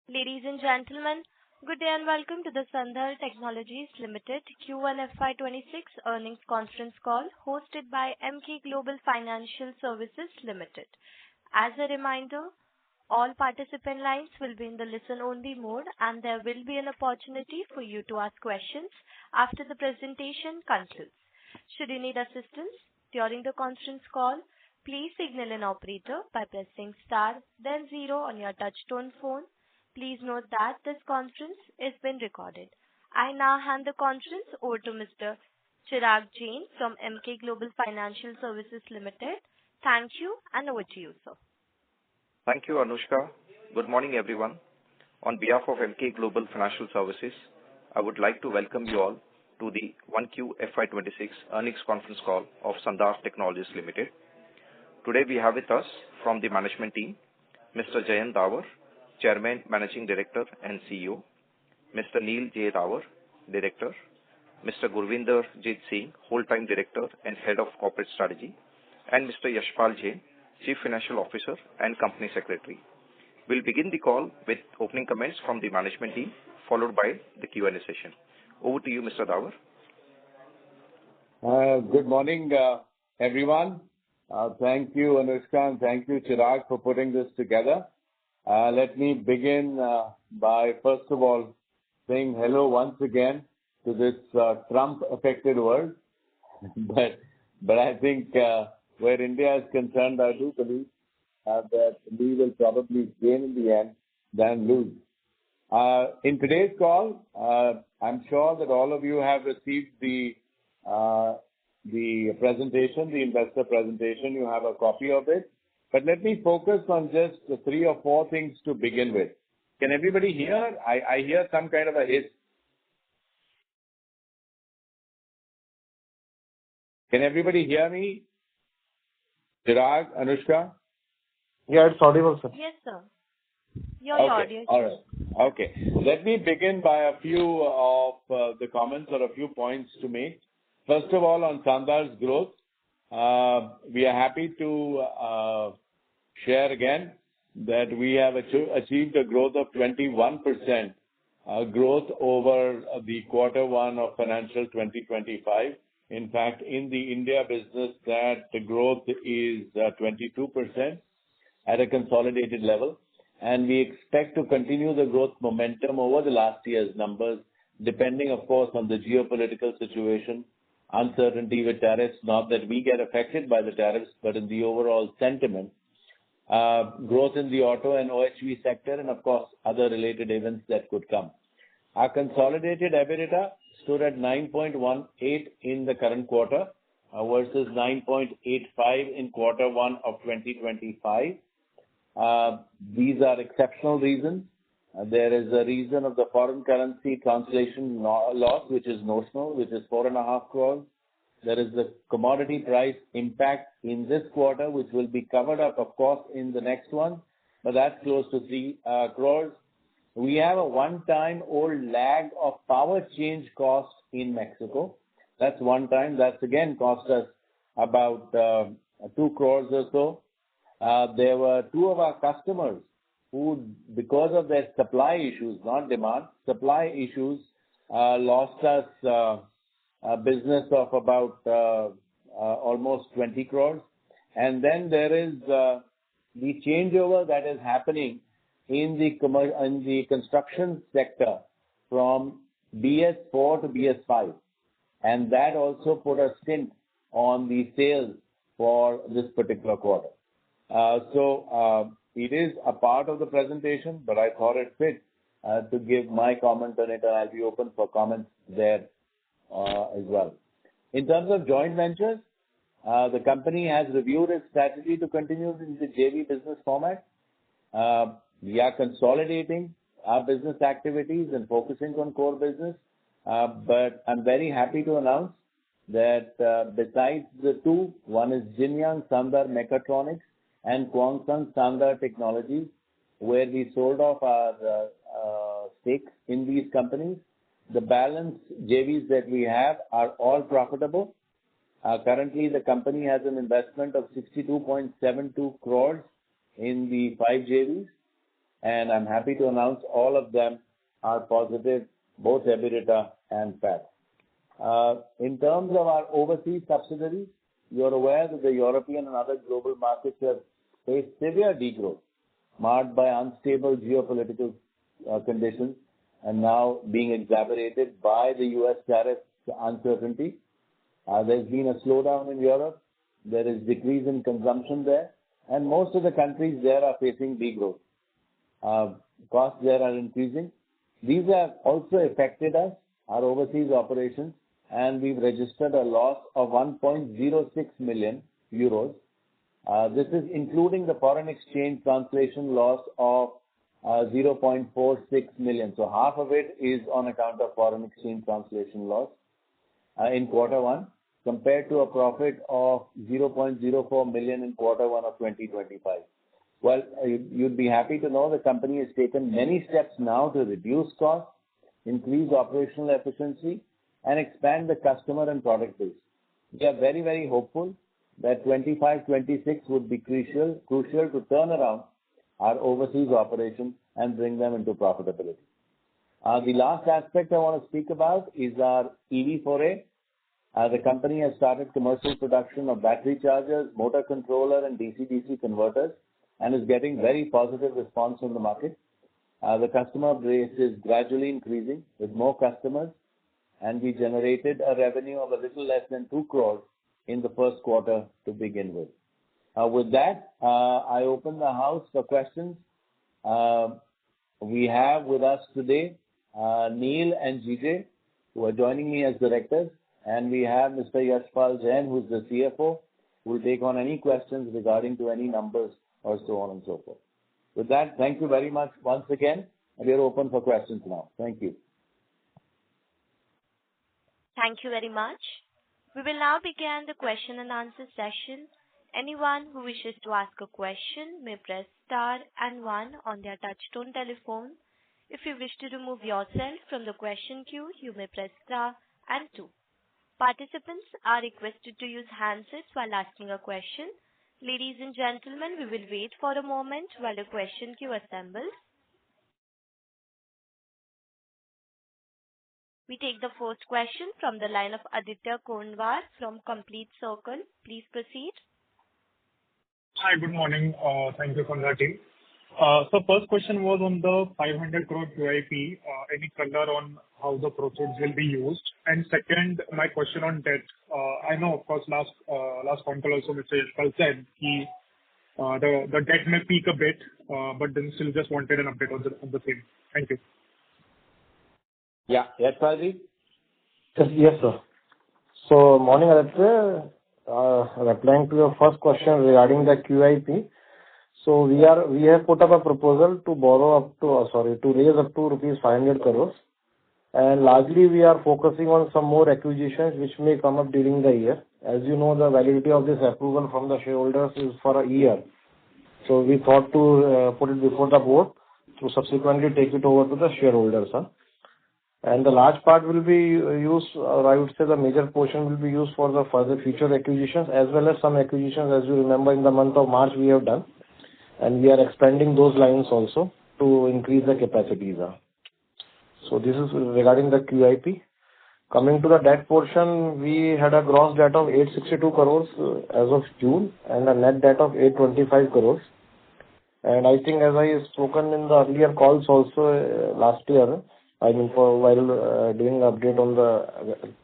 Ladies and gentlemen, good day and welcome to the Sandhar Technologies Limited Q1 FY26 earnings conference call hosted by Emkay Global Financial Services Limited. As a reminder, all participant lines will be in the listen-only mode, and there will be an opportunity for you to ask questions after the presentation concludes. Should you need assistance during the conference call, please signal an operator by pressing star, then zero on your touch-tone phone. Please note that this conference is being recorded. I now hand the conference over to Mr. Chirag Jain from Emkay Global Financial Services Limited. Thank you, and over to you, sir. Thank you, Anushka. Good morning, everyone. On behalf of Emkay Global Financial Services, I would like to welcome you all to the 1Q FY26 earnings conference call of Sandhar Technologies Limited. Today we have with us from the management team, Mr. Jayant Davar, Chairman, Managing Director and CEO, Mr. Neil J. Davar, Director, Mr. Gurvinder Jit Singh, Whole-Time Director and Head of Corporate Strategy, and Mr. Yashpal Jain, Chief Financial Officer and Company Secretary. We'll begin the call with opening comments from the management team, followed by the Q&A session. Over to you, Mr. Davar. Good morning, everyone. Thank you, Anushka, and thank you, Chirag, for putting this together. Let me begin by, first of all, saying hello once again to this Trump-affected world. but I think where India is concerned, I do believe that we will probably gain in the end than lose. In today's call, I'm sure that all of you have received the presentation, the investor presentation. You have a copy of it. But let me focus on just 3 or 4 things to begin with. Can everybody hear? I hear some kind of a hiss. Can everybody hear me? Chirag, Anushka? Yeah, it's audible, sir. Yes, sir. Your audio. All right. Okay. Let me begin by a few of the comments or a few points to make. First of all, on Sandhar's growth, we are happy to share again that we have achieved a growth of 21% growth over the quarter 1 of financial 2025. In fact, in the India business, that the growth is 22% at a consolidated level. And we expect to continue the growth momentum over the last year's numbers, depending, of course, on the geopolitical situation, uncertainty with tariffs, not that we get affected by the tariffs, but in the overall sentiment, growth in the auto and OHV sector, and of course, other related events that could come. Our consolidated EBITDA stood at 9.18 in the current quarter versus 9.85 in quarter 1 of 2025. These are exceptional reasons. There is a reason of the foreign currency translation loss, which is notional, which is 4.5 crores. There is the commodity price impact in this quarter, which will be covered up, of course, in the next one, but that's close to 3 crores. We have a one-time old lag of power change cost in Mexico. That's one time. That's again cost us about 2 crores or so. There were 2 of our customers who, because of their supply issues, not demand, supply issues, lost us a business of about almost 20 crores. And then there is the changeover that is happening in the construction sector from BS4 to BS5. And that also put a stint on the sales for this particular quarter. It is a part of the presentation, but I thought it fit to give my comment on it, and I'll be open for comments there as well. In terms of joint ventures, the company has reviewed its strategy to continue in the JV business format. We are consolidating our business activities and focusing on core business. But I'm very happy to announce that besides the 2, one is Jinyang Sandhar Mechatronics and Kwangsung Sandhar Technologies, where we sold off our stakes in these companies. The balance JVs that we have are all profitable. Currently, the company has an investment of 62.72 crores in the 5 JVs. and I'm happy to announce all of them are positive, both EBITDA and PAT. In terms of our overseas subsidiaries, you're aware that the European and other global markets have faced severe degrowth, marked by unstable geopolitical conditions and now being exacerbated by the U.S. tariff uncertainty. There's been a slowdown in Europe. There is decrease in consumption there, and most of the countries there are facing degrowth. Costs there are increasing. These have also affected us, our overseas operations, and we've registered a loss of 1.06 million euros. This is including the foreign exchange translation loss of 0.46 million. So half of it is on account of foreign exchange translation loss in quarter one, compared to a profit of 0.04 million in quarter one of 2025. Well, you'd be happy to know the company has taken many steps now to reduce costs, increase operational efficiency, and expand the customer and product base. We are very, very hopeful that 25-26 would be crucial to turn around our overseas operations and bring them into profitability. The last aspect I want to speak about is our EV foray. The company has started commercial production of battery chargers, motor controller, and DC-DC converters, and is getting very positive response from the market. The customer base is gradually increasing with more customers, and we generated a revenue of a little less than 2 crores in the first quarter to begin with. With that, I open the house for questions. We have with us today Neil and GJ, who are joining me as directors, and we have Mr. Yashpal Jain, who is the CFO, who will take on any questions regarding to any numbers or so on and so forth. With that, thank you very much once again, and we are open for questions now. Thank you. Thank you very much. We will now begin the question and answer session. Anyone who wishes to ask a question may press star and 1 on their touchtone telephone. If you wish to remove yourself from the question queue, you may press star and 2. Participants are requested to use handsets while asking a question. Ladies and gentlemen, we will wait for a moment while the question queue assembles. We take the first question from the line of Aditya Kondwar from Complete Circle. Please proceed. Hi, good morning. Thank you for that team. So first question was on the 500 crore QIP. Any color on how the proceeds will be used? And second, my question on debt. I know, of course, last Concall also Mr. Yashpal said the debt may peak a bit, but then still just wanted an update on the same. Thank you. Yeah, Yashpalji? Yes, sir. So, morning, Aditya. Replying to your first question regarding the QIP. So, we have put up a proposal to raise up to rupees 500 crores. And largely, we are focusing on some more acquisitions which may come up during the year. As you know, the validity of this approval from the shareholders is for a year. So, we thought to put it before the board to subsequently take it over to the shareholders. And the large part will be used, or I would say the major portion will be used for the further future acquisitions, as well as some acquisitions, as you remember, in the month of March we have done. And we are expanding those lines also to increase the capacities. So this is regarding the QIP. Coming to the debt portion, we had a gross debt of 862 crores as of June and a net debt of 825 crores. And I think as I have spoken in the earlier calls also last year, while doing an update on the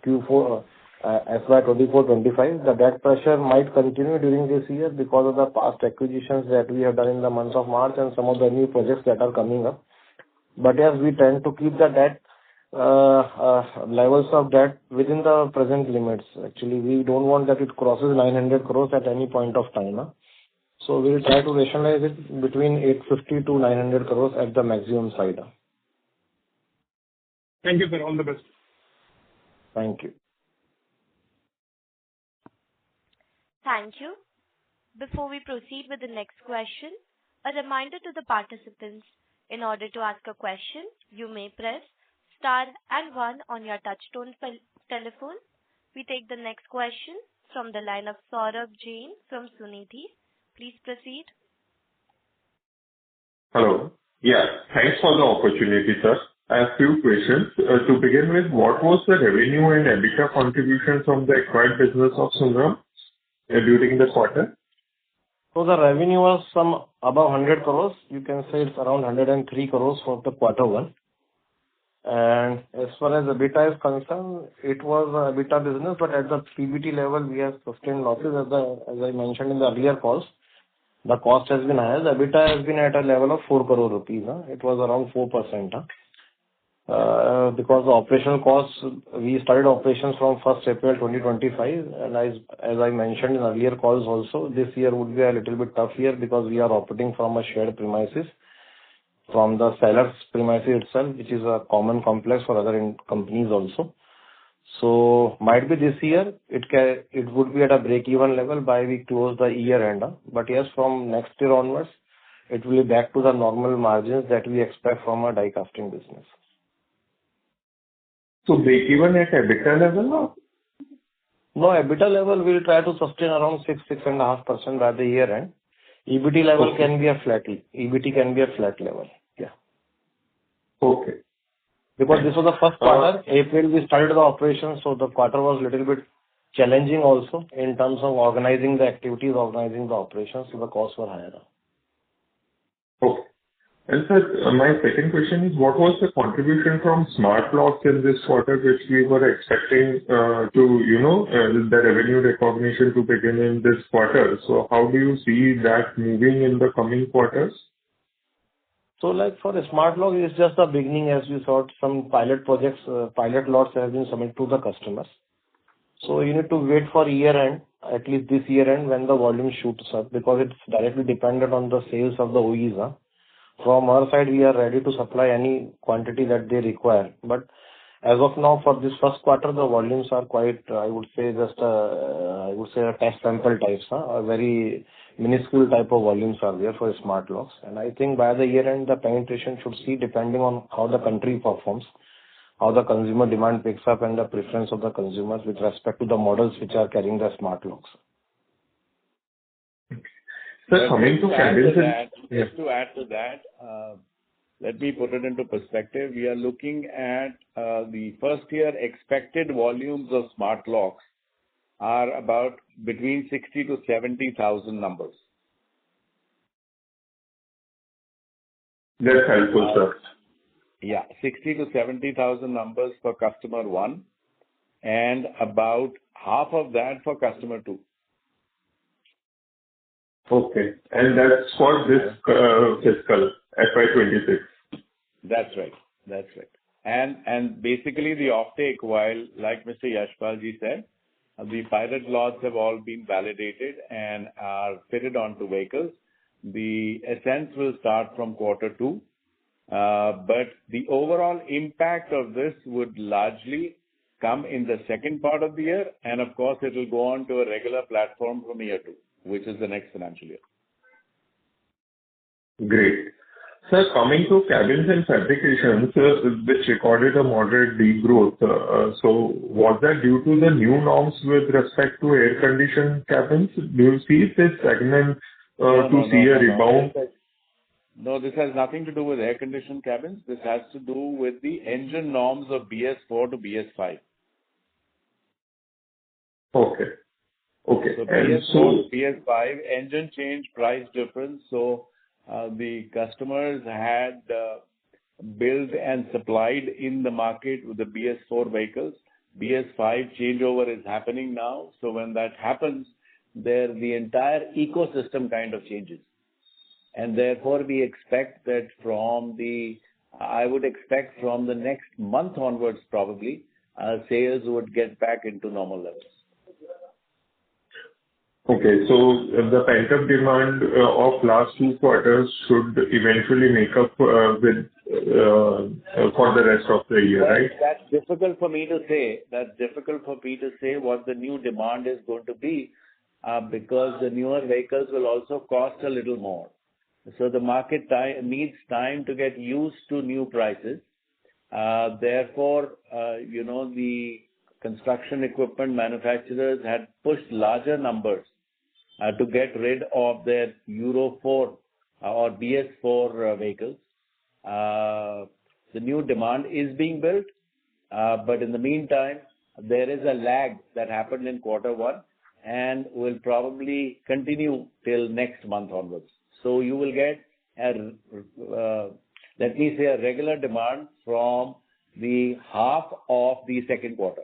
Q4 FY24-25, the debt pressure might continue during this year because of the past acquisitions that we have done in the month of March and some of the new projects that are coming up. But yes, we tend to keep the debt levels of debt within the present limits. Actually, we don't want that it crosses 900 crores at any point of time. So we'll try to rationalize it between 850 to 900 crores at the maximum side. Thank you, sir. All the best. Thank you. Thank you. Before we proceed with the next question, a reminder to the participants, in order to ask a question, you may press star and 1 on your touchtone telephone. We take the next question from the line of Saurabh Jain from Sunidhi. Please proceed. Hello. Yeah, thanks for the opportunity, sir. I have few questions. To begin with, what was the revenue and EBITDA contribution from the acquired business of Sungram during the quarter? So the revenue was some above 100 crores. You can say it's around 103 crores for the quarter one. And as far as EBITDA is concerned, it was a EBITDA business, but at the PBT level, we have sustained losses. As I mentioned in the earlier calls, the cost has been higher. The EBITDA has been at a level of 4 crore rupees. It was around 4%. Because the operational costs, we started operations from 1st April 2025. And as I mentioned in earlier calls also, this year would be a little bit tough year because we are operating from a shared premises from the seller's premises itself, which is a common complex for other companies also. So might be this year, it would be at a break-even level by we close the year end. But yes, from next year onwards, it will be back to the normal margins that we expect from a die casting business. So break even at EBITDA level or? No, EBITDA level we'll try to sustain around 6.5% by the year end. EBT level can be a flat. EBT can be a flat level. Yeah. Okay. Because this was the first quarter. April we started the operation, so the quarter was a little bit challenging also in terms of organizing the activities, organizing the operations, so the costs were higher. Okay. And sir, my second question is, what was the contribution from smart locks in this quarter, which we were expecting the revenue recognition to begin in this quarter? So how do you see that moving in the coming quarters? So like for a smart lock, it's just the beginning as we saw some pilot projects, pilot lots have been submitted to the customers. So you need to wait for year end, at least this year end, when the volume shoots up, because it's directly dependent on the sales of the OEs. From our side, we are ready to supply any quantity that they require. But as of now, for this first quarter, the volumes are quite, I would say, a test sample types. A very minuscule type of volumes are there for smart locks. And I think by the year end, the penetration should see, depending on how the country performs, how the consumer demand picks up and the preference of the consumers with respect to the models which are carrying the smart locks. Sir, coming to just to add to that, let me put it into perspective. We are looking at the first year expected volumes of smart locks are about between 60 to 70,000 numbers. That's helpful, sir. Yeah, 60 to 70,000 numbers for customer one, and about half of that for customer two. Okay. And that's for this fiscal FY26. That's right. That's right. And basically the offtake, while like Mr. Yashpalji said, the pilot lots have all been validated and are fitted onto vehicles. The ascents will start from quarter two, but the overall impact of this would largely come in the second part of the year, and of course it will go on to a regular platform from year two, which is the next financial year. Great. Sir, coming to cabins and fabrications, which recorded a moderate degrowth. So was that due to the new norms with respect to air-conditioned cabins? Do you see this segment see a rebound? No, this has nothing to do with air-conditioned cabins. This has to do with the engine norms of BS4 to BS5. Okay. Okay. So BS4 to BS5, engine change, price difference. So the customers had built and supplied in the market with the BS4 vehicles. BS5 changeover is happening now. So when that happens, the entire ecosystem kind of changes. And therefore, we expect that I would expect from the next month onwards, probably, sales would get back into normal levels. Okay, so the pent-up demand of last 2 quarters should eventually make up for the rest of the year, right? That's difficult for me to say. That's difficult for me to say what the new demand is going to be, because the newer vehicles will also cost a little more. So the market needs time to get used to new prices. Therefore, the construction equipment manufacturers had pushed larger numbers to get rid of their Euro 4 or BS4 vehicles. the new demand is being built. But in the meantime, there is a lag that happened in Q1 and will probably continue till next month onwards. So you will get let me say, a regular demand from the half of the second quarter.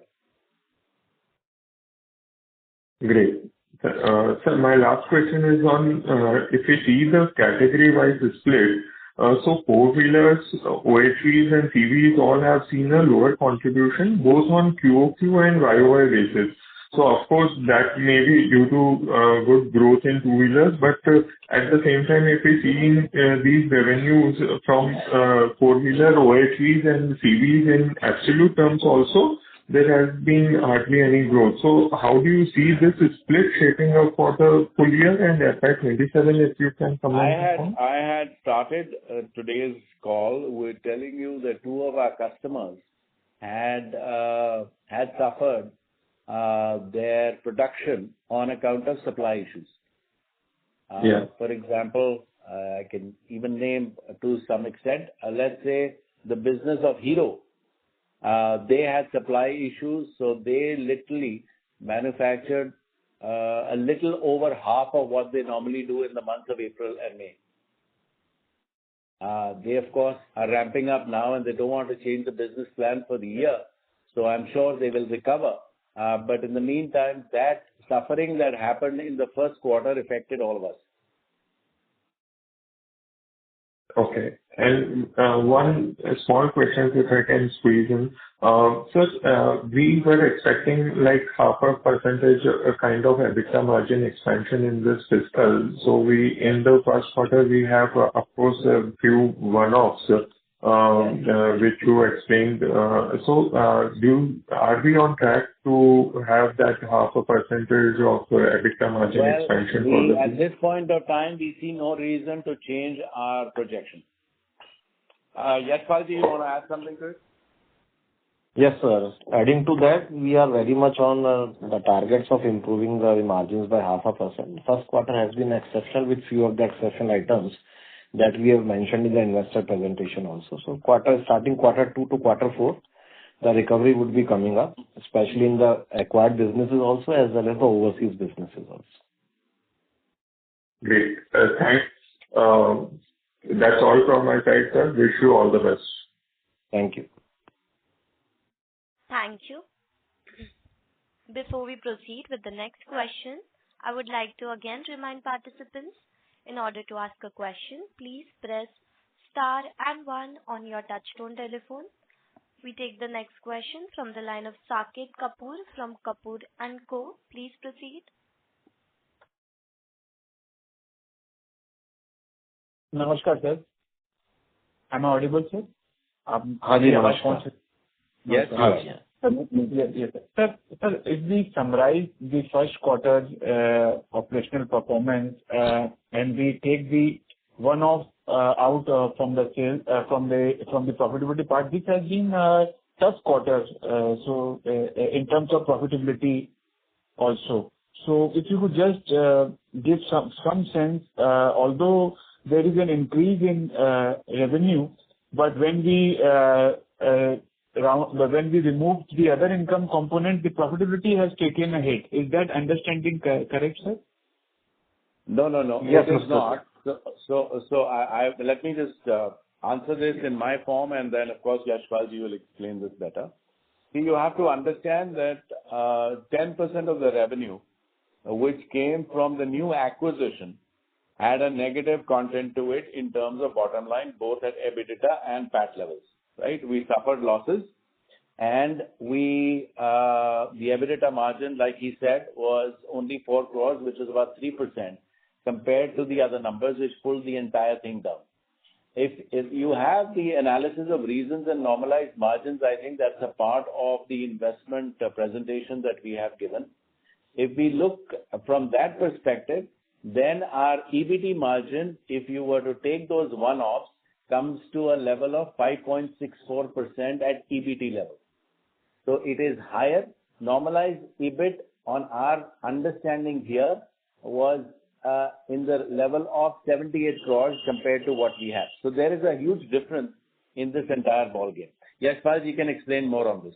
Great. Sir, my last question is on if you see the category-wise split, so four-wheelers, OHVs and CVs all have seen a lower contribution, both on QOQ and YOY basis. So of course, that may be due to good growth in two-wheelers, but at the same time, if we see these revenues from four-wheeler, OHVs and CVs in absolute terms also, there has been hardly any growth. So how do you see this split shaping up for the full year and FY27, if you can comment on? I had started today's call with telling you that two of our customers had suffered their production on account of supply issues. For example, I can even name to some extent, let's say the business of Hero. They had supply issues, so they literally manufactured a little over half of what they normally do in the months of April and May. They, of course, are ramping up now and they don't want to change the business plan for the year. So I'm sure they will recover. But in the meantime, that suffering that happened in the first quarter affected all of us. Okay. And one small question, if I can squeeze in. Sir, we were expecting like 0.5% kind of EBITDA margin expansion in this fiscal. So in the first quarter, we have, of course, a few one-offs, which you explained. So are we on track to have that 0.5% of EBITDA margin expansion for the at this point of time, we see no reason to change our projection. Yashpal, do you want to add something to it? Yes, sir. Adding to that, we are very much on the targets of improving the margins by 0.5%. First quarter has been exceptional with few of the exceptional items that we have mentioned in the investor presentation also. So starting Q2 to Q4, the recovery would be coming up, especially in the acquired businesses also, as well as the overseas businesses also. Great. Thanks. That's all from my side, sir. Wish you all the best. Thank you. Thank you. Before we proceed with the next question, I would like to again remind participants, in order to ask a question, please press star and 1 on your touchtone telephone. We take the next question from the line of Saket Kapoor from Kapoor & Co. Please proceed. Namaskar, sir. Am I audible, sir? Namaskar. Yes. Yes, sir. Sir, if we summarize the first quarter's operational performance and we take the one-off out from the sales from the profitability part, this has been a tough quarter. So in terms of profitability also. So if you could just give some sense, although there is an increase in revenue, but when we removed the other income component, the profitability has taken a hit. Is that understanding correct, sir? No. Yes, it is not. So let me just answer this in my form, and then, of course, Yashpal, you will explain this better. See, you have to understand that 10% of the revenue, which came from the new acquisition, had a negative content to it in terms of bottom line, both at EBITDA and PAT levels. Right? We suffered losses, and the EBITDA margin, like he said, was only 4 crores, which is about 3%, compared to the other numbers, which pulled the entire thing down. If you have the analysis of reasons and normalized margins, I think that's a part of the investment presentation that we have given. If we look from that perspective, then our EBT margin, if you were to take those one-offs, comes to a level of 5.64% at EBT level. So it is higher. Normalized EBIT on our understanding here was in the level of 78 crores compared to what we have. So there is a huge difference in this entire ballgame. Yes, Raj, you can explain more on this.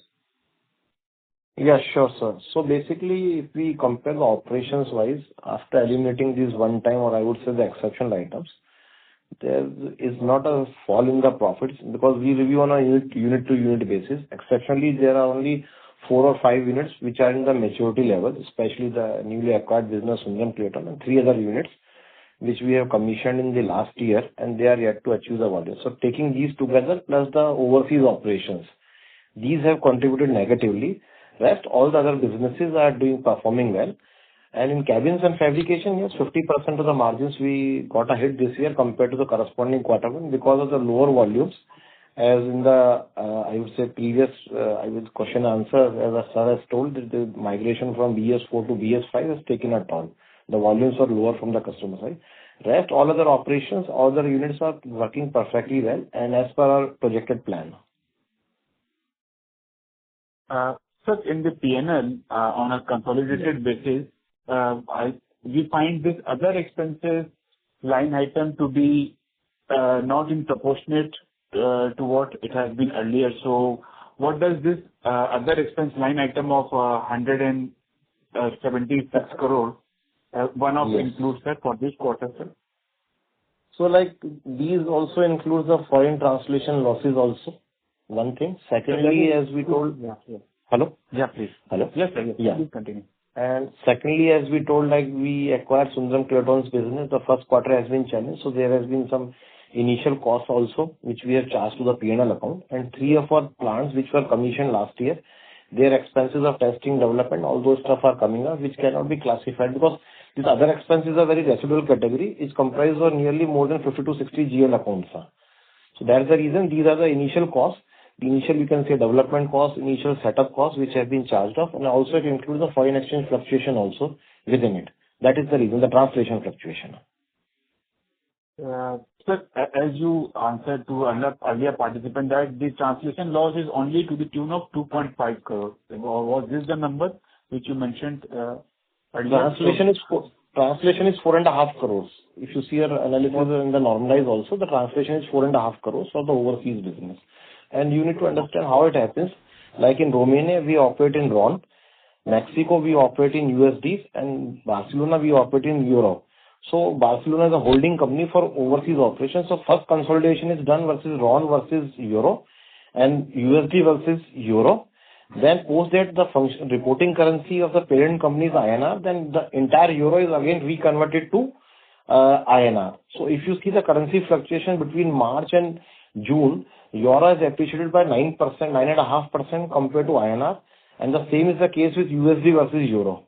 Yeah, sure, sir. So basically, if we compare the operations wise, after eliminating these one time, or I would say the exceptional items, there is not a fall in the profits because we review on a unit to unit basis. Exceptionally, there are only 4 or 5 units which are in the maturity level, especially the newly acquired business Sundram Clayton, and 3 other units which we have commissioned in the last year, and they are yet to achieve the volume. So taking these together plus the overseas operations, these have contributed negatively. Rest, all the other businesses are performing well. And in cabins and fabrication, yes, 50% of the margins we got a hit this year compared to the corresponding quarter one because of the lower volumes. As in the, I would say previous, question answer, as sir has told, that the migration from BS4 to BS5 has taken a toll. The volumes are lower from the customer side. Rest, all other operations, all other units are working perfectly well and as per our projected plan. Sir, in the P&L, on a consolidated basis, we find this other expenses line item to be not in proportionate to what it has been earlier. So what does this other expense line item of 176 crore one-off include, sir, for this quarter, sir? So like these also include the foreign translation losses also, one thing. Secondly, as we told... Hello? Yeah, please. Hello? Yes, sir. Yeah. Please continue. And secondly, as we told, like we acquired Sundram Clayton's business, the first quarter has been challenged, so there has been some initial costs also, which we have charged to the P&L account. And 3 of our plants, which were commissioned last year, their expenses of testing, development, all those stuff are coming up, which cannot be classified because these other expenses are very residual category. It's comprised of nearly more than 50 to 60 GL accounts. So that's the reason these are the initial costs. The initial, you can say, development costs, initial setup costs, which have been charged off, and also it includes the foreign exchange fluctuation also within it. That is the reason, the translation fluctuation. Sir, as you answered to earlier participant, that the translation loss is only to the tune of 2.5 crore. Was this the number which you mentioned earlier? Translation is 4.5 crores. If you see our analysis in the normalized also, the translation is 4.5 crores for the overseas business. And you need to understand how it happens. Like in Romania, we operate in RON. Mexico, we operate in USD. And Barcelona, we operate in Euro. So Barcelona is a holding company for overseas operations. So first consolidation is done versus RON versus Euro and USD versus Euro. Then post that the reporting currency of the parent company is INR. Then the entire Euro is again reconverted to INR. So if you see the currency fluctuation between March and June, Euro is appreciated by 9%, 9.5% compared to INR, and the same is the case with USD versus Euro.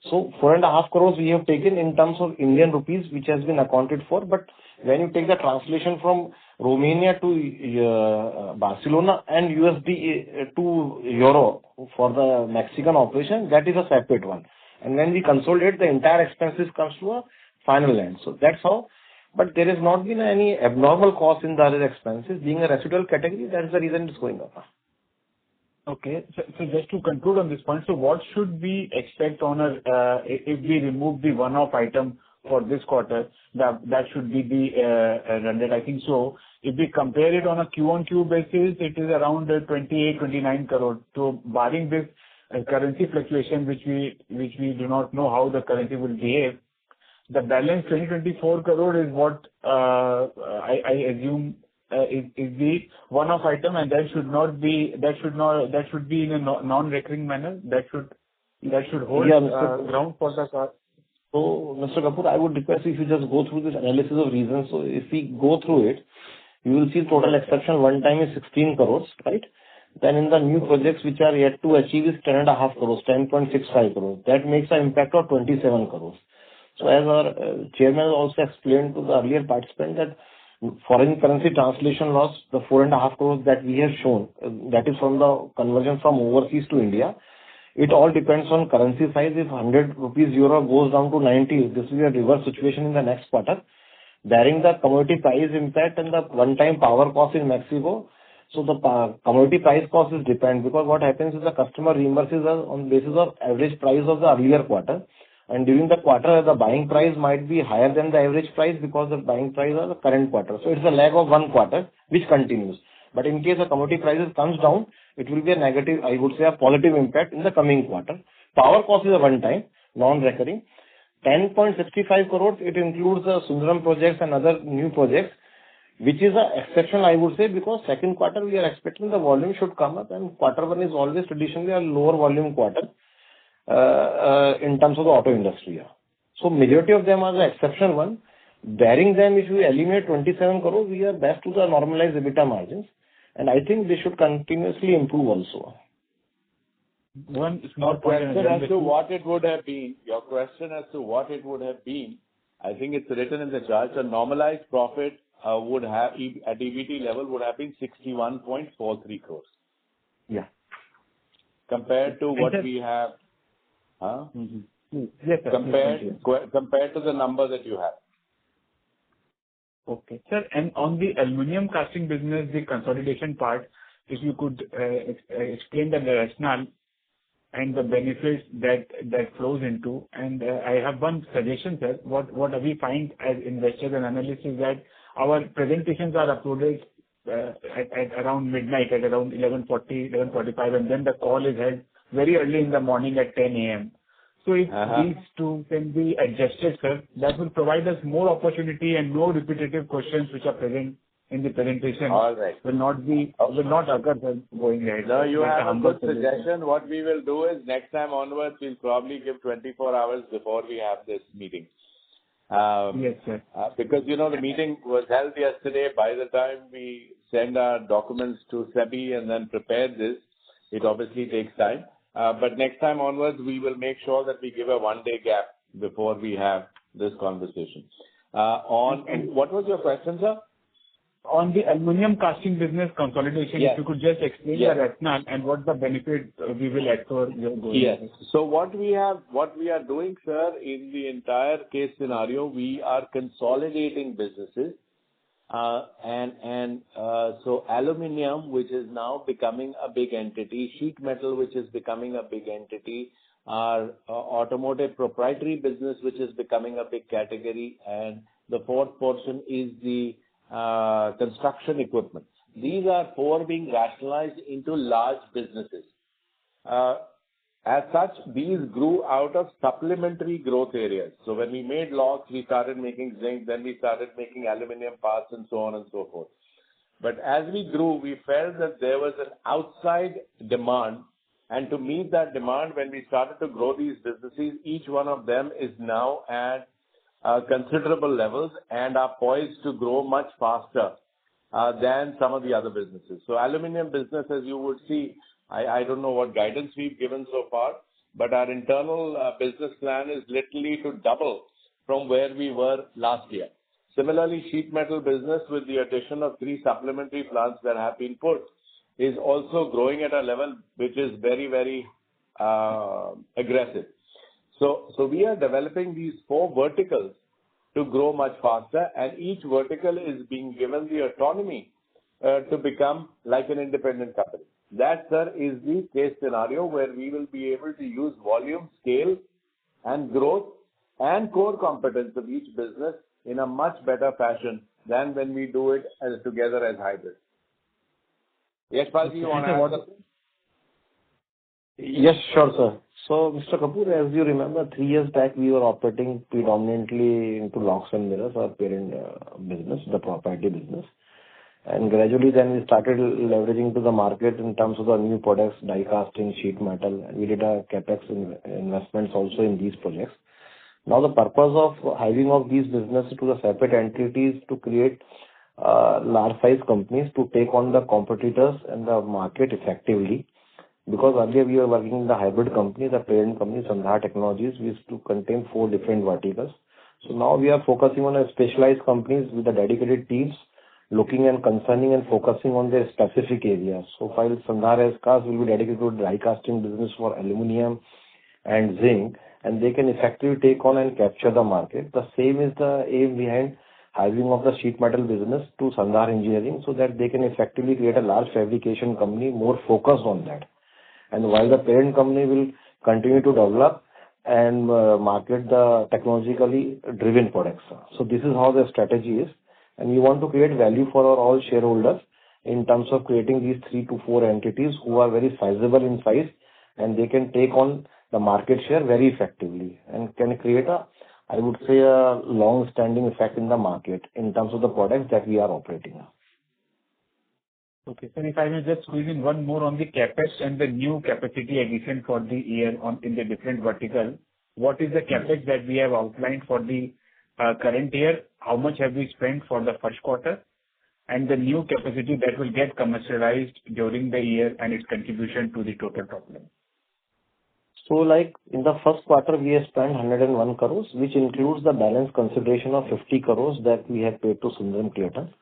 So 4.5 crores we have taken in terms of Indian rupees, which has been accounted for. But when you take the translation from Romania to Barcelona and USD to Euro for the Mexican operation, that is a separate one. And when we consolidate, the entire expenses comes to a final end. So that's how. But there has not been any abnormal cost in the other expenses. Being a residual category, that is the reason it's going up. Okay. So just to conclude on this point, so what should we expect on if we remove the one-off item for this quarter, that should be the run rate, I think so. If we compare it on a Q1Q basis, it is around 28, 29 crore. So barring this currency fluctuation, which we do not know how the currency will behave, the balance 24 crore is what I assume is the one-off item, and that should be in a non-recurring manner. That should hold ground for the car. So, Mr. Kapoor, I would request if you just go through this analysis of reasons. So, if we go through it, you will see total exception one time is 16 crores, right? Then in the new projects which are yet to achieve is 10.5 crores, 10.65 crores. That makes an impact of 27 crores. So as our chairman also explained to the earlier participant that foreign currency translation loss, the 4.5 crores that we have shown, that is from the conversion from overseas to India. It all depends on currency size. If 100 rupees euro goes down to 90, this will be a reverse situation in the next quarter. Bearing the commodity price impact and the one-time power cost in Mexico, so the commodity price cost is depend because what happens is the customer reimburses us on basis of average price of the earlier quarter. And during the quarter, the buying price might be higher than the average price because the buying price of the current quarter. So it's a lag of one quarter which continues. But in case the commodity prices comes down, it will be a negative, I would say a positive impact in the coming quarter. Power cost is a one-time, non-recurring. 10.65 crores, it includes the Sundaram projects and other new projects, which is an exception, I would say, because second quarter we are expecting the volume should come up, and quarter one is always traditionally a lower volume quarter in terms of the auto industry. So majority of them are the exceptional one. Bearing them, if we eliminate 27 crores, we are back to the normalized EBITDA margins, and I think they should continuously improve also. One small question as to what it would have been. Your question as to what it would have been, I think it's written in the chart. A normalized profit would have at EBT level would have been 61.43 crores. Yeah. Compared to what we have. Yes, sir. Compared to the number that you have. Okay. Sir, and on the aluminum casting business, the consolidation part, if you could explain the rationale and the benefits that flows into. And I have one suggestion, sir. What we find as investors and analysts is that our presentations are uploaded at around midnight, at around 11:40, 11:45, and then the call is held very early in the morning at 10 a.m. So if these two can be adjusted, sir, that will provide us more opportunity and no repetitive questions which are present in the presentation. All right. Will not occur, sir, going ahead. No, you have a good suggestion. What we will do is next time onwards, we'll probably give 24 hours before we have this meeting. Yes, sir. Because, the meeting was held yesterday. By the time we send our documents to SEBI and then prepare this, it obviously takes time. But next time onwards, we will make sure that we give a one-day gap before we have this conversation. What was your question, sir? On the aluminum casting business consolidation, if you could just explain the rationale and what the benefit we will accrue your goal. Yes. So what we are doing, sir, in the entire case scenario, we are consolidating businesses. So aluminum, which is now becoming a big entity, sheet metal, which is becoming a big entity, our automotive proprietary business, which is becoming a big category, and the fourth portion is the construction equipment. These are four being rationalized into large businesses. As such, these grew out of supplementary growth areas. So when we made locks, we started making zinc, then we started making aluminum parts and so on and so forth. But as we grew, we felt that there was an outside demand, and to meet that demand, when we started to grow these businesses, each one of them is now at considerable levels and are poised to grow much faster than some of the other businesses. So aluminum business, as you would see, I don't know what guidance we've given so far, but our internal business plan is literally to double from where we were last year. Similarly, sheet metal business, with the addition of 3 supplementary plants that have been put, is also growing at a level which is very, very aggressive. So we are developing these 4 verticals to grow much faster, and each vertical is being given the autonomy to become like an independent company. That, sir, is the case scenario where we will be able to use volume, scale, and growth and core competence of each business in a much better fashion than when we do it together as hybrids. Yashpal, you want to add something? Yes, sure, sir. So, Mr. Kapoor, as you remember, 3 years back, we were operating predominantly into locks and mirrors, our parent business, the proprietary business. And gradually then we started leveraging to the market in terms of the new products, die casting, sheet metal. And we did a capex investments also in these projects. Now the purpose of hiving off these businesses to the separate entities to create large size companies to take on the competitors and the market effectively. Because earlier we were working in the hybrid company, the parent company, Sandhar Technologies, we used to contain 4 different verticals. So now we are focusing on a specialized companies with the dedicated teams, looking and concerning and focusing on their specific areas. So while Sandhar has cast will be dedicated to die casting business for aluminum and zinc, and they can effectively take on and capture the market. The same is the aim behind hiving of the sheet metal business to Sandhar Engineering, so that they can effectively create a large fabrication company more focused on that. And while the parent company will continue to develop and market the technologically driven products. So this is how the strategy is. And we want to create value for our all shareholders in terms of creating these 3 to 4 entities who are very sizable in size, and they can take on the market share very effectively and can create I would say, a long-standing effect in the market in terms of the products that we are operating on. Okay. Sir, if I may just squeeze in one more on the CapEx and the new capacity addition for the year in the different vertical. What is the CapEx that we have outlined for the current year? How much have we spent for the first quarter? And the new capacity that will get commercialized during the year and its contribution to the total top line. So like in the first quarter, we have spent 101 crores, which includes the balance consideration of 50 crores that we have paid to Sundaram Clayton.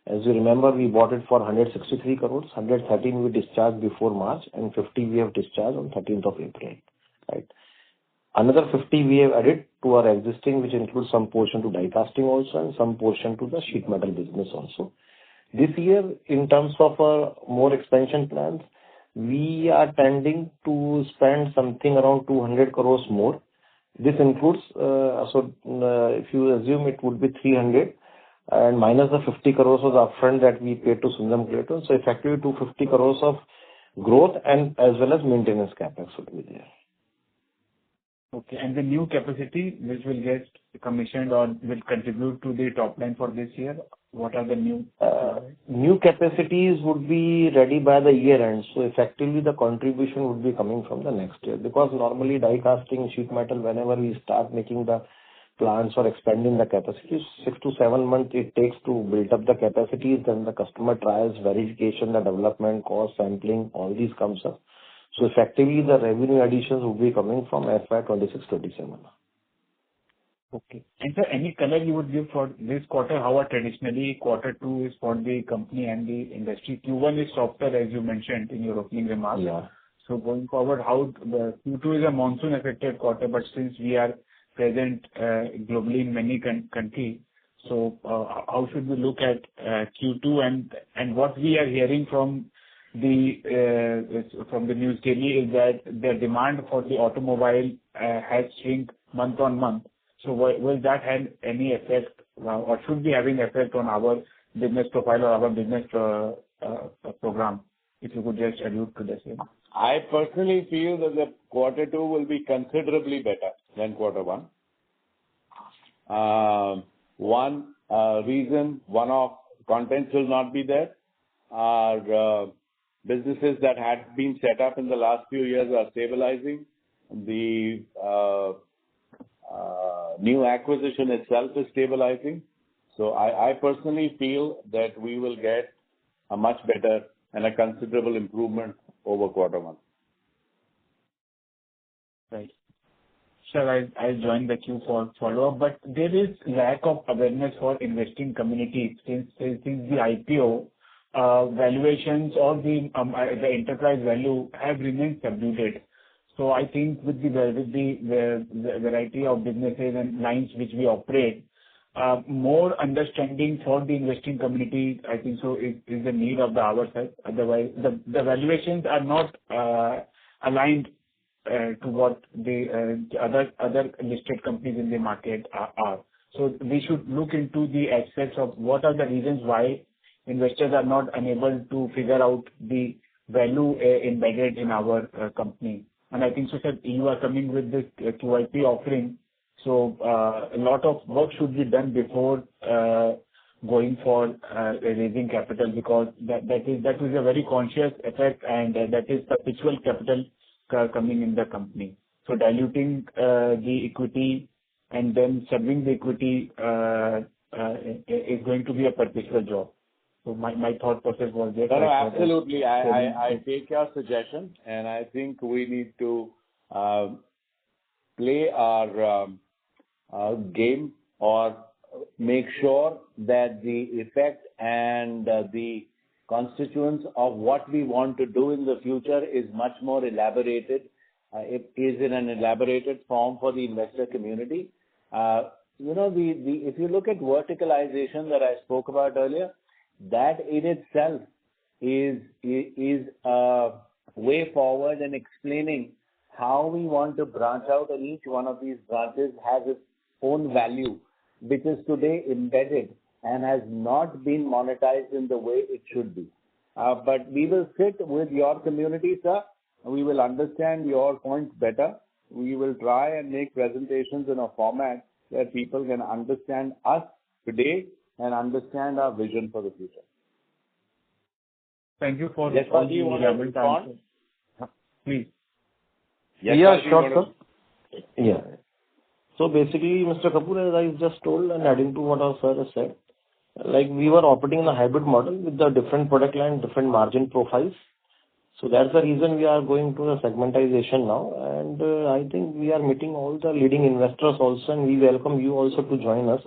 As you remember, we bought it for 163 crores, 113 we discharged before March, and 50 we have discharged on 13th of April. Right. Another 50 we have added to our existing, which includes some portion to die casting also and some portion to the sheet metal business also. This year, in terms of more expansion plans, we are tending to spend something around 200 crores more. This includes, if you assume it would be 300 and minus the 50 crores was upfront that we paid to Sundaram Clayton. So effectively 250 crores of growth and as well as maintenance capex would be there. Okay. And the new capacity which will get commissioned or will contribute to the top line for this year, what are the new? New capacities would be ready by the year end. So effectively the contribution would be coming from the next year, because normally die casting, sheet metal, whenever we start making the plants or expanding the capacities, 6 to 7 months it takes to build up the capacities. Then the customer trials, verification, the development, cost, sampling, all these comes up. So effectively the revenue additions will be coming from FY26-27. Okay. And sir, any color you would give for this quarter? How are traditionally quarter two is for the company and the industry? Q1 is softer, as you mentioned in your opening remarks. Yeah. So going forward, how the Q2 is a monsoon affected quarter, but since we are present globally in many countries, so how should we look at Q2? And what we are hearing from the news daily is that the demand for the automobile has shrunk month on month. So will that have any effect or should be having effect on our business profile or our business program? If you could just allude to the same. I personally feel that the quarter two will be considerably better than quarter one. One reason, one of contents will not be there. Our businesses that had been set up in the last few years are stabilizing. The new acquisition itself is stabilizing. So I personally feel that we will get a much better and a considerable improvement over quarter one. Right. Sir, I'll join the queue for follow-up, but there is lack of awareness for investing community since the IPO. Valuations or the enterprise value have remained subdued. So I think with the variety of businesses and lines which we operate, more understanding for the investing community, I think so is the need of the hour, sir. Otherwise, the valuations are not aligned to what the other listed companies in the market are. So we should look into the aspects of what are the reasons why investors are not unable to figure out the value embedded in our company. And I think so, sir, you are coming with this QIP offering. So a lot of work should be done before going for raising capital, because that is a very conscious effect, and that is perpetual capital coming in the company. So diluting the equity and then serving the equity is going to be a perpetual job. So my thought process was there. No, absolutely. I take your suggestion, and I think we need to play our game or make sure that the effect and the constituents of what we want to do in the future is much more elaborated. It is in an elaborated form for the investor community. If you look at verticalization that I spoke about earlier, that in itself is a way forward in explaining how we want to branch out, and each one of these branches has its own value, which is today embedded and has not been monetized in the way it should be. But we will sit with your community, sir. We will understand your points better. We will try and make presentations in a format where people can understand us today and understand our vision for the future. Thank you for Yes, all do you the want to relevant respond? answers. Please. Yes, Yeah, Rajiv, sure, you sir. want Yeah. So basically, Mr. Kapoor, as I just told and adding to what our sir has said, like we were operating in a hybrid model with the different product line, different margin profiles. So that's the reason we are going to the segmentization now. And I think we are meeting all the leading investors also, and we welcome you also to join us.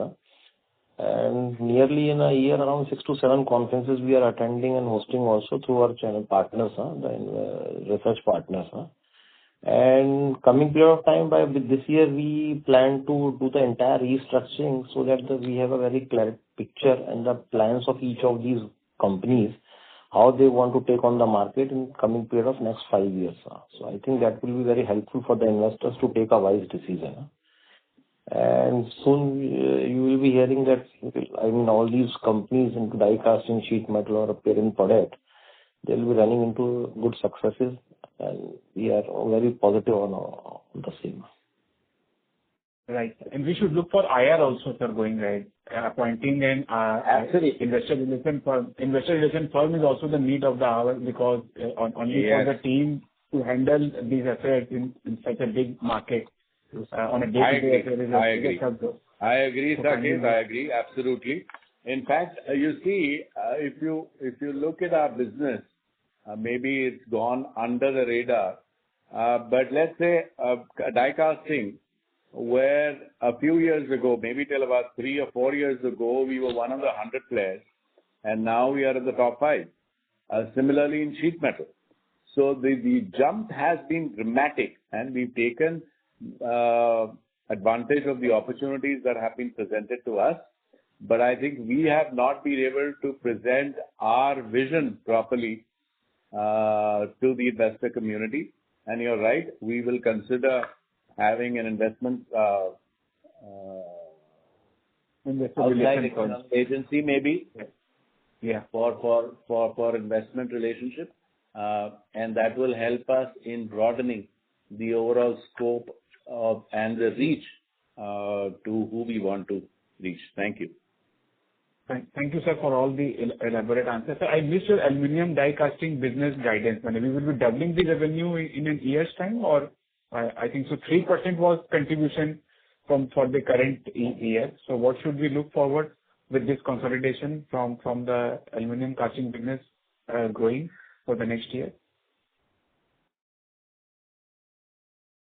And nearly in a year, around 6 to 7 conferences we are attending and hosting also through our channel partners, the research partners. And coming period of time, by this year, we plan to do the entire restructuring so that we have a very clear picture and the plans of each of these companies, how they want to take on the market in coming period of next 5 years. So I think that will be very helpful for the investors to take a wise decision. And soon you will be hearing that, all these companies into die casting, sheet metal or a parent product, they will be running into good successes, and we are very positive on the same. Right. And we should look for IR also, sir, going ahead. Appointing an Absolutely. investor relation firm. Investor relation firm is also the need of the hour, because only for the team to handle these assets in such a big market on a day-to-day basis. I agree, Saket. I agree. Absolutely. In fact, you see, if you look at our business, maybe it's gone under the radar, but let's say die casting, where a few years ago, maybe till about 3 or 4 years ago, we were one of the 100 players, and now we are in the top 5. Similarly in sheet metal. So the jump has been dramatic, and we've taken advantage of the opportunities that have been presented to us. But I think we have not been able to present our vision properly to the investor community. And you're right, we will consider having an investment outside agency maybe, for investment relationship, and that will help us in broadening the overall scope and the reach to who we want to reach. Thank you. Thank you, sir, for all the elaborate answers. Sir, I missed your aluminum die casting business guidance. When we will be doubling the revenue in a year's time, or I think so 3% was contribution for the current year. So what should we look forward with this consolidation from the aluminum casting business growing for the next year?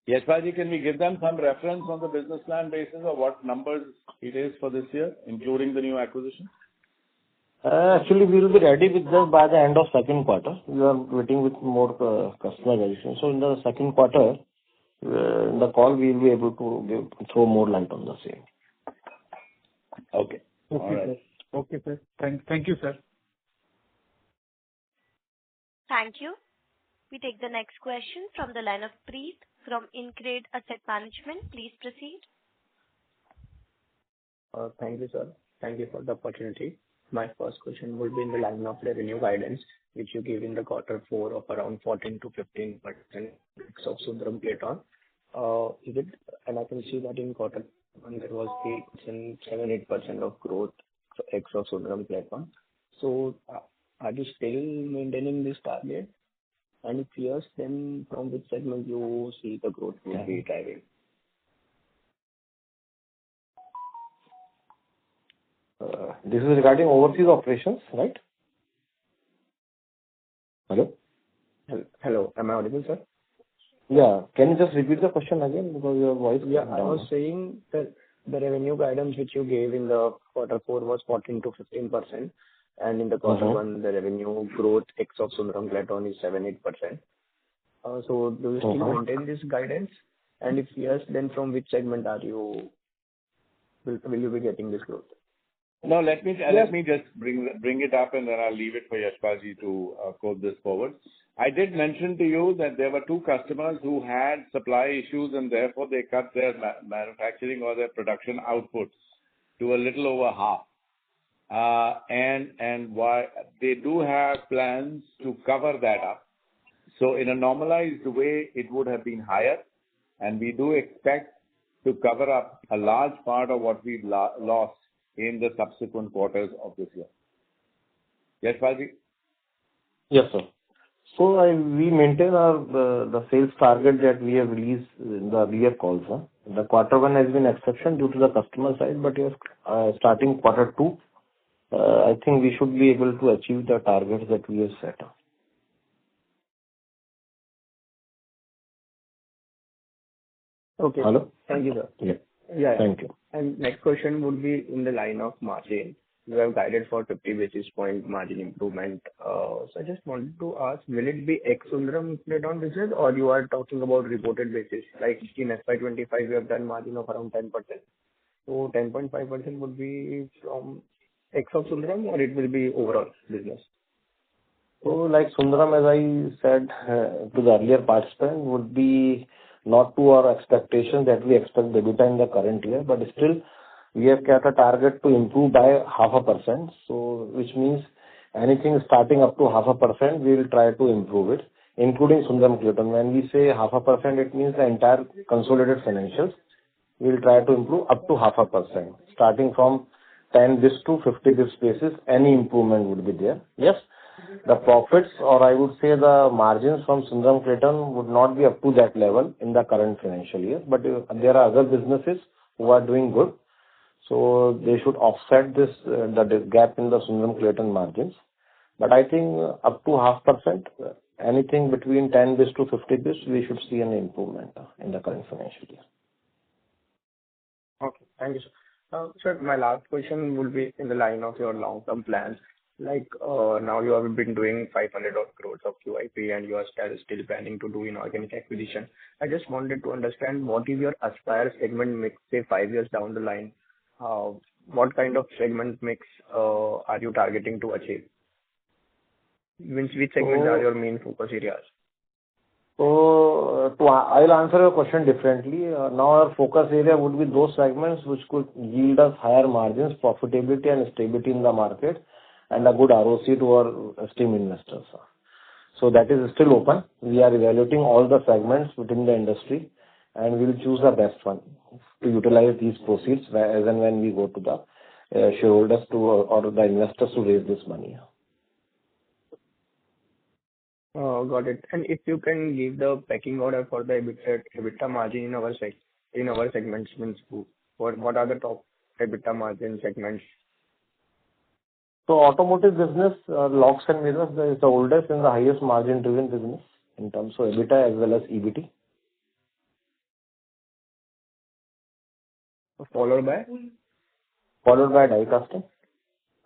Yes, Raji, can we give them some reference on the business plan basis of what numbers it is for this year, including the new acquisition? Actually, we will be ready with this by the end of second quarter. We are waiting with more customer registration. So in the second quarter, in the call, we will be able to throw more light on the same. Okay. Okay, all right. Sir. Okay, sir. Thank you, sir. Thank you. We take the next question from the line of Preet from InCred Asset Management. Please proceed. Thank you, sir. Thank you for the opportunity. My first question would be in the line of revenue guidance, which you gave in the quarter 4 of around 14 to 15% of Sundram Platon. Is it, and I can see that in quarter 1 there was 7-8% of growth ex of Sundram Platon. So are you still maintaining this target? And if yes, then from which segment you see the growth will be driving? This is regarding overseas operations, right? Hello? Hello, am I audible, sir? Yeah. Can you just repeat the question again, because your voice is down. I was saying that the revenue guidance which you gave in the quarter 4 was 14 to 15%, and in the quarter 1 the revenue growth ex of Sundram Platon is 7-8%. So do you still maintain this guidance? And if yes, then from which segment will you be getting this growth? No, let me just bring it up, and then I'll leave it for Yashpalji to quote this forward. I did mention to you that there were two customers who had supply issues, and therefore they cut their manufacturing or their production output to a little over half. And why they do have plans to cover that up. So in a normalized way, it would have been higher, and we do expect to cover up a large part of what we've lost in the subsequent quarters of this year. Yes, Paji? Yes, sir. So we maintain the sales target that we have released in the earlier calls. The quarter one has been exception due to the customer side, but yes, starting quarter two, I think we should be able to achieve the targets that we have set. Okay. Hello? Thank you, sir. Yeah. Yeah. Thank you. And next question would be in the line of margin. You have guided for 50 basis point margin improvement. So I just wanted to ask, will it be ex-Sundaram plate-on business, or you are talking about reported basis? Like in FY25, we have done margin of around 10%. So 10.5% would be from ex of Sundaram, or it will be overall business? So like Sundaram, as I said to the earlier participant, would be not to our expectation that we expect the EBITDA in the current year, but still we have kept a target to improve by 0.5%. So which means anything starting up to 0.5%, we will try to improve it, including Sundaram Clayton. When we say 0.5%, it means the entire consolidated financials. We will try to improve up to 0.5%, starting from 10 bis to 50 bis basis. Any improvement would be there. Yes, the profits, or I would say the margins from Sandhar Clayton would not be up to that level in the current financial year, but there are other businesses who are doing good, so they should offset this the gap in the Sandhar Clayton margins. But I think up to 0.5%, anything between 10 bis to 50 bis, we should see an improvement in the current financial year. Okay, thank you, sir. Sir, my last question will be in the line of your long-term plans. Like now you have been doing 500 crores of QIP, and you are still planning to do inorganic acquisition. I just wanted to understand what is your aspire segment mix, say 5 years down the line. What kind of segment mix are you targeting to achieve? Which segments are your main focus areas? So I'll answer your question differently. Now our focus area would be those segments which could yield us higher margins, profitability and stability in the market, and a good ROC to our esteemed investors. So that is still open. We are evaluating all the segments within the industry, and we will choose the best one to utilize these proceeds as and when we go to the shareholders or the investors to raise this money. Got it. And if you can give the pecking order for the EBITDA margin in our segments, means what are the top EBITDA margin segments? So automotive business, locks and mirrors, is the oldest and the highest margin driven business in terms of EBITDA as well as EBT. Followed by? Followed by die casting.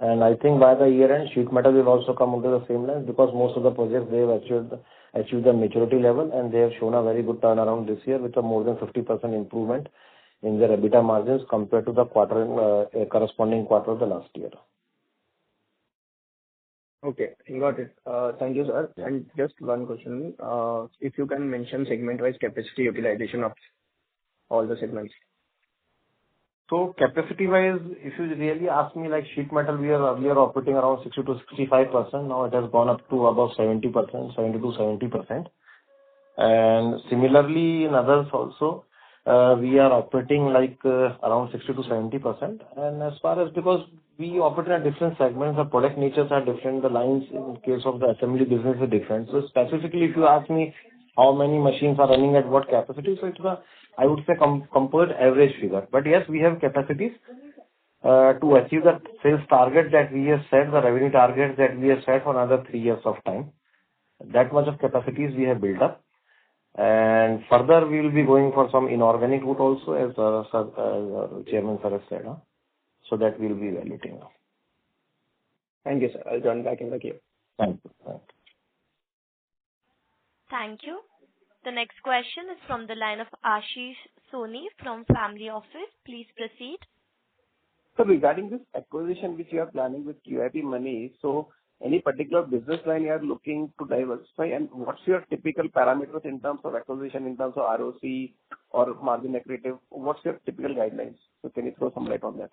And I think by the year end, sheet metal will also come into the same line, because most of the projects they have achieved the maturity level, and they have shown a very good turnaround this year with a more than 50% improvement in their EBITDA margins compared to the corresponding quarter of the last year. Okay, got it. Thank you, sir. Yeah. And just one question. If you can mention segment-wise capacity utilization of all the segments. So capacity-wise, if you really ask me, like sheet metal, we are earlier operating around 60 to 65%. Now it has gone up to about 70%, 70 to 70%. And similarly, in others also, we are operating like around 60 to 70%. And as far as, because we operate in a different segments, the product natures are different, the lines in case of the assembly business are different. So specifically, if you ask me how many machines are running at what capacity, so it's I would say compared average figure. But yes, we have capacities to achieve the sales target that we have set, the revenue target that we have set for another 3 years of time. That much of capacities we have built up. And further, we will be going for some inorganic route also, as Chairman Sir has said. So that we will be evaluating. Thank you, sir. I'll join back in the queue. Thank you. Thank you. Thank you. The next question is from the line of Ashish Soni from Family Office. Please proceed. So regarding this acquisition which you are planning with QIP money, so any particular business line you are looking to diversify, and what's your typical parameters in terms of acquisition, in terms of ROC or margin accretive? What's your typical guidelines? So can you throw some light on that?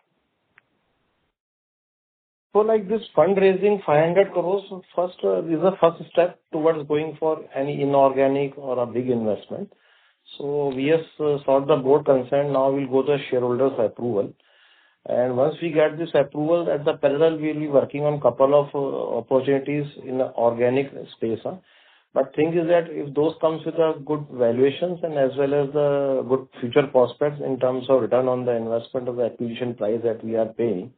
So like this fundraising 500 crores, first is the first step towards going for any inorganic or a big investment. So we have sought the board consent. Now we'll go to shareholders approval. And once we get this approval, at the parallel, we'll be working on couple of opportunities in the organic space. But thing is that if those comes with a good valuations and as well as the good future prospects in terms of return on the investment of the acquisition price that we are paying,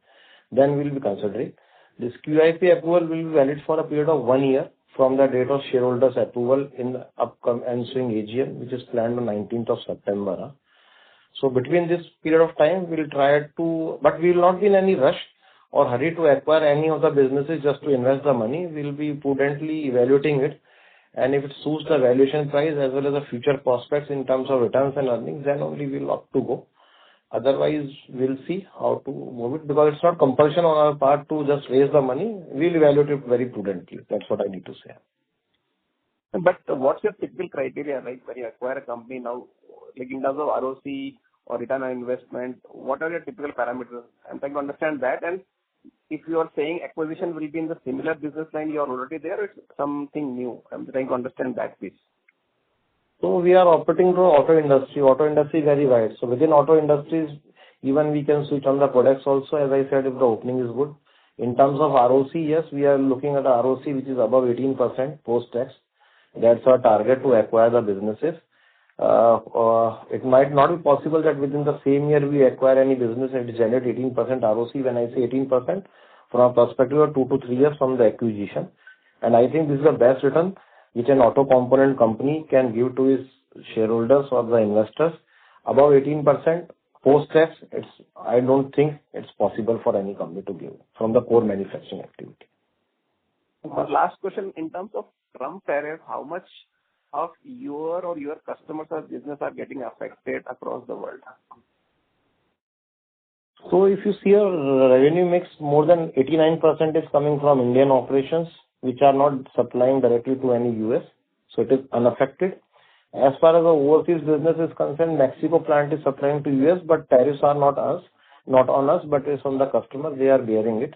then we'll be considering. This QIP approval will be valid for a period of 1 year from the date of shareholders approval in the upcoming ensuing AGM, which is planned on 19th of September. So between this period of time, we'll try to, but we will not be in any rush or hurry to acquire any of the businesses just to invest the money. We'll be prudently evaluating it. And if it suits the valuation price as well as the future prospects in terms of returns and earnings, then only we'll opt to go. Otherwise, we'll see how to move it because it's not compulsion on our part to just raise the money. We'll evaluate it very prudently. That's what I need to say. But what's your typical criteria, right, when you acquire a company now, like in terms of ROC or return on investment? What are your typical parameters? I'm trying to understand that. And if you are saying acquisition will be in the similar business line you are already there, it's something new. I'm trying to understand that piece. So we are operating through auto industry. Auto industry is very wide. So within auto industries, even we can switch on the products also, as I said, if the opening is good. In terms of ROC, yes, we are looking at a ROC which is above 18% post-tax. That's our target to acquire the businesses. It might not be possible that within the same year we acquire any business and generate 18% ROC. When I say 18%, from a perspective of 2 to 3 years from the acquisition. And I think this is the best return which an auto component company can give to its shareholders or the investors. Above 18% post-tax, I don't think it's possible for any company to give from the core manufacturing activity. Last question, in terms of Trump tariff, how much of your or your customers or business are getting affected across the world? So if you see a revenue mix, more than 89% is coming from Indian operations, which are not supplying directly to any US. So it is unaffected. As far as the overseas business is concerned, Mexico plant is supplying to US, but tariffs are not on us, but it's on the customer. They are bearing it.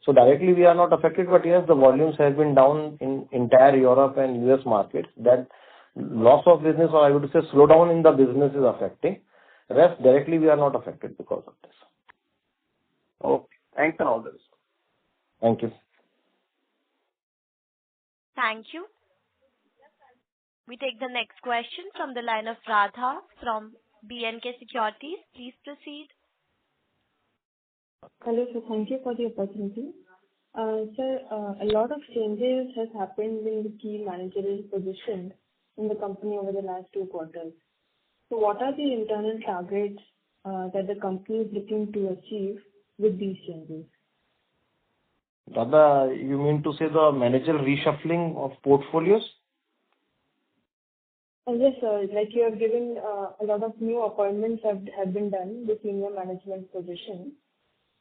So directly we are not affected, but yes, the volumes have been down in entire Europe and US markets. That loss of business, or I would say slowdown in the business is affecting. Rest directly we are not affected because of this. Okay. Thanks and all this. Thank you. Thank you. We take the next question from the line of Radha from BNK Securities. Please proceed. Hello, sir. Thank you for the opportunity. Sir, a lot of changes has happened in the key managerial position in the company over the last 2 quarters. So what are the internal targets that the company is looking to achieve with these changes? Radha, you mean to say the managerial reshuffling of portfolios? Yes, sir. Like you have given a lot of new appointments have been done, the senior management position.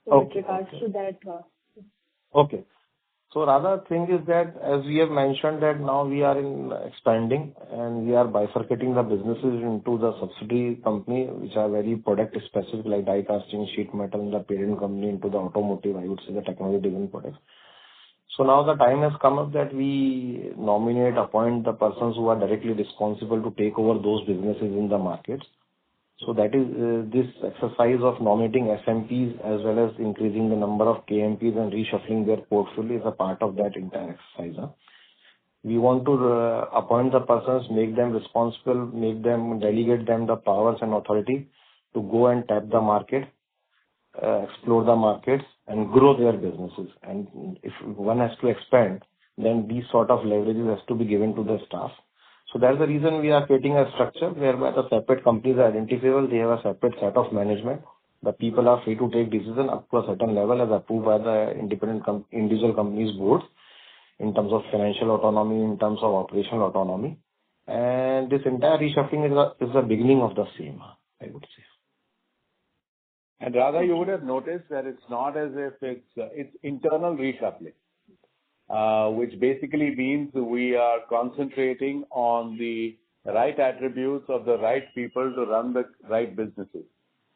So with regards to that. Okay. So rather thing is that as we have mentioned that now we are in expanding and we are bifurcating the businesses into the subsidiary company which are very product specific like die casting, sheet metal, and the parent company into the automotive, I would say the technology driven products. So now the time has come up that we appoint the persons who are directly responsible to take over those businesses in the markets. So that is this exercise of nominating SMPs as well as increasing the number of KMPs and reshuffling their portfolio is a part of that entire exercise. We want to appoint the persons, make them responsible, delegate them the powers and authority to go and tap the market, explore the markets and grow their businesses. And if one has to expand, then these sort of leverages has to be given to the staff. So that's the reason we are creating a structure whereby the separate companies are identifiable. They have a separate set of management. The people are free to take decision up to a certain level as approved by the individual companies boards in terms of financial autonomy, in terms of operational autonomy. And this entire reshuffling is the beginning of the same, I would say. And rather, you would have noticed that it's not as if it's internal reshuffling, which basically means we are concentrating on the right attributes of the right people to run the right businesses.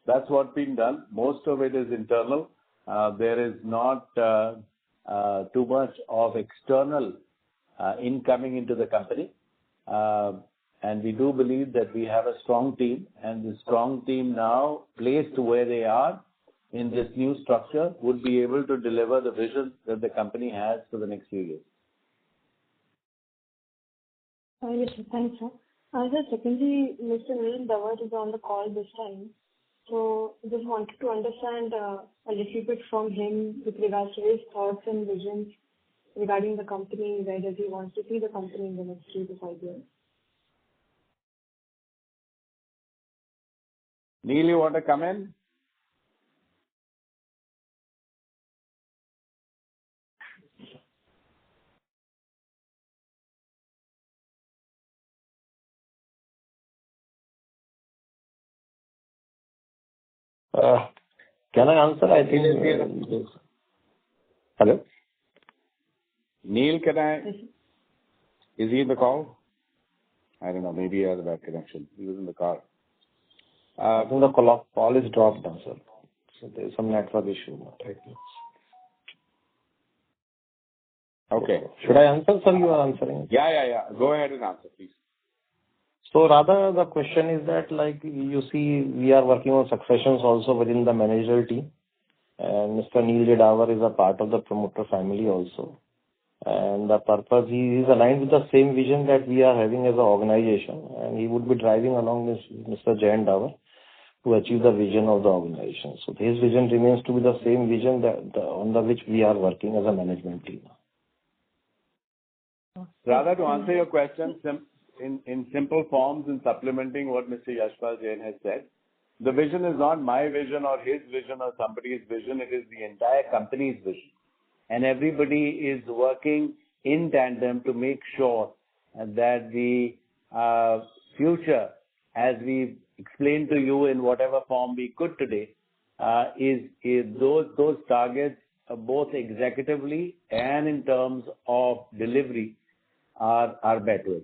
That's what's being done. Most of it is internal. There is not too much of external incoming into the company. And we do believe that we have a strong team, and the strong team now placed where they are in this new structure would be able to deliver the vision that the company has for the next few years. Yes, sir. Thanks, sir. Sir, secondly, Mr. Neil Dawar is on the call this time. So just wanted to understand a little bit from him with regards to his thoughts and visions regarding the company, where does he want to see the company in the next 3 to 5 years. Neil, you want to come in? Can I answer? I think. Hello? Neil, is he in the call? I don't know. Maybe he has a bad connection. He was in the car. I think the call is dropped now, sir. So there's some network issue. Okay. Should I answer, sir? You are answering. Yeah. Go ahead and answer, please. So rather, the question is that, like, you see, we are working on successions also within the managerial team. And Mr. Neil Dawar is a part of the promoter family also. And the purpose, he is aligned with the same vision that we are having as an organization. And he would be driving along with Mr. Jayan Dawar to achieve the vision of the organization. So his vision remains to be the same vision on which we are working as a management team. Rather, to answer your question in simple forms and supplementing what Mr. Yashpal Jain has said, the vision is not my vision or his vision or somebody's vision. It is the entire company's vision. And everybody is working in tandem to make sure that the future, as we explained to you in whatever form we could today, is those targets, both executively and in terms of delivery, are met with.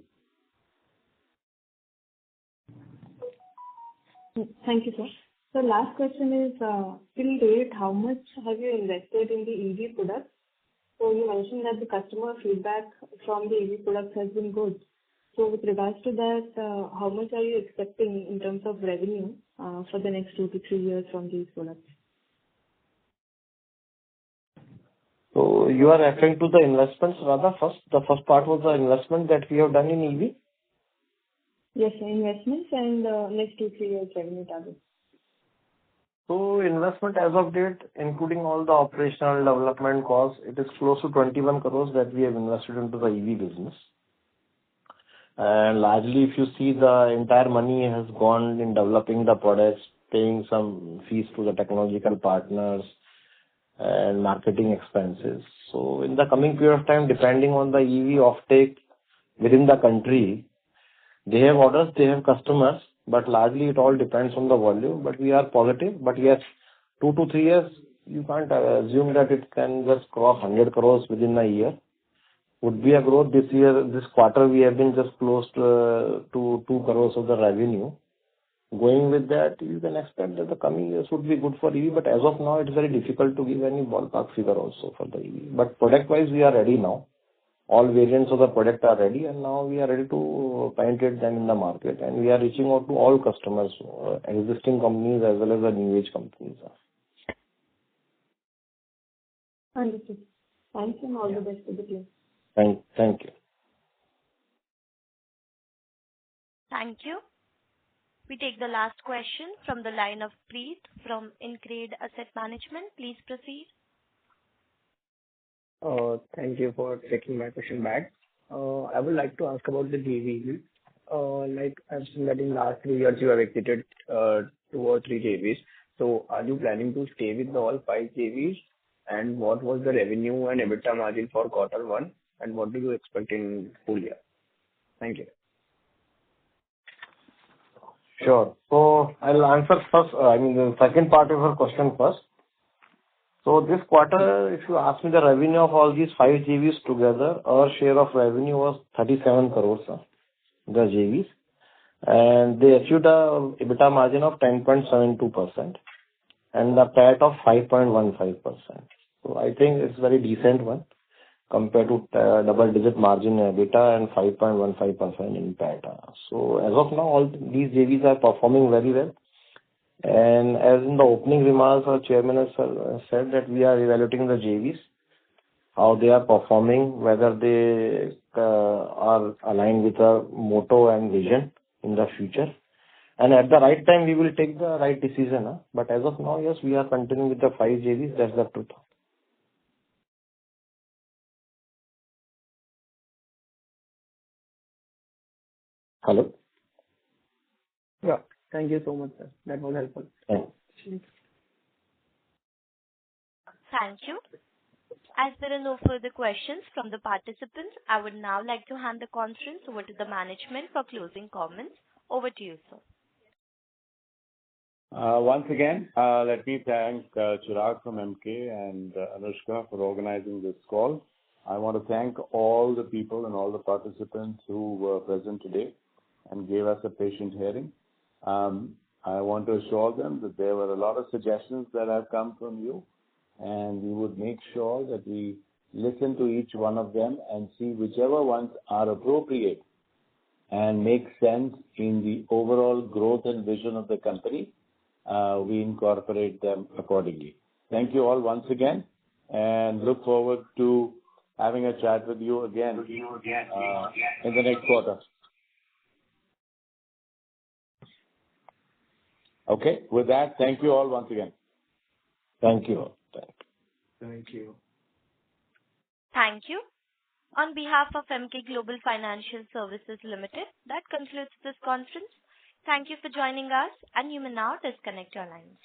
Thank you, sir. So last question is, till date, how much have you invested in the EV products? So you mentioned that the customer feedback from the EV products has been good. So with regards to that, how much are you expecting in terms of revenue for the next 2 to 3 years from these products? So you are referring to the investments rather first. The first part was the investment that we have done in EV? Yes, sir, investments and next 2 to 3 years revenue targets. So investment as of date, including all the operational development costs, it is close to 21 crores that we have invested into the EV business. And largely, if you see, the entire money has gone in developing the products, paying some fees to the technological partners, and marketing expenses. So in the coming period of time, depending on the EV offtake within the country, they have orders, they have customers, but largely it all depends on the volume. But we are positive. But yes, 2 to 3 years, you can't assume that it can just cross 100 crores within a year. Would be a growth this year. This quarter, we have been just close to 2 crores of the revenue. Going with that, you can expect that the coming years would be good for EV. But as of now, it's very difficult to give any ballpark figure also for the EV. But product-wise, we are ready now. All variants of the product are ready, and now we are ready to penetrate them in the market. And we are reaching out to all customers, existing companies as well as the new age companies. Understood. Thanks and all the best to the team. Thank you. Thank you. We take the last question from the line of Preet from Incred Asset Management. Please proceed. Thank you for taking my question back. I would like to ask about the JVs. Like I've seen that in last 3 years you have exited 2 or 3 JVs. So are you planning to stay with all 5 JVs? And what was the revenue and EBITDA margin for Q1? And what do you expect in full year? Thank you. Sure. So I'll answer first, the second part of your question first. So this quarter, if you ask me the revenue of all these five JVs together, our share of revenue was 37 crores, the JVs, and they achieved a EBITDA margin of 10.72% and a PAT of 5.15%. So I think it's very decent one compared to double-digit margin in EBITDA and 5.15% in PAT. So as of now, all these JVs are performing very well. And as in the opening remarks, our chairman has said that we are evaluating the JVs, how they are performing, whether they are aligned with our motto and vision in the future. And at the right time, we will take the right decision. But as of now, yes, we are continuing with the five JVs. That's the truth. Hello? Yeah. Thank you so much, sir. That was helpful. Thanks. Thank you. As there are no further questions from the participants, I would now like to hand the conference over to the management for closing comments. Over to you, sir. Once again, let me thank Chirag from MK and Anushka for organizing this call. I want to thank all the people and all the participants who were present today and gave us a patient hearing. I want to assure them that there were a lot of suggestions that have come from you, and we would make sure that we listen to each one of them and see whichever ones are appropriate and make sense in the overall growth and vision of the company. We incorporate them accordingly. Thank you all once again, and look forward to having a chat with you again in the next quarter. Okay, with that, thank you all once again. Thank you. Thank you. Thank you. On behalf of MK Global Financial Services Limited, that concludes this conference. Thank you for joining us, and you may now disconnect your lines.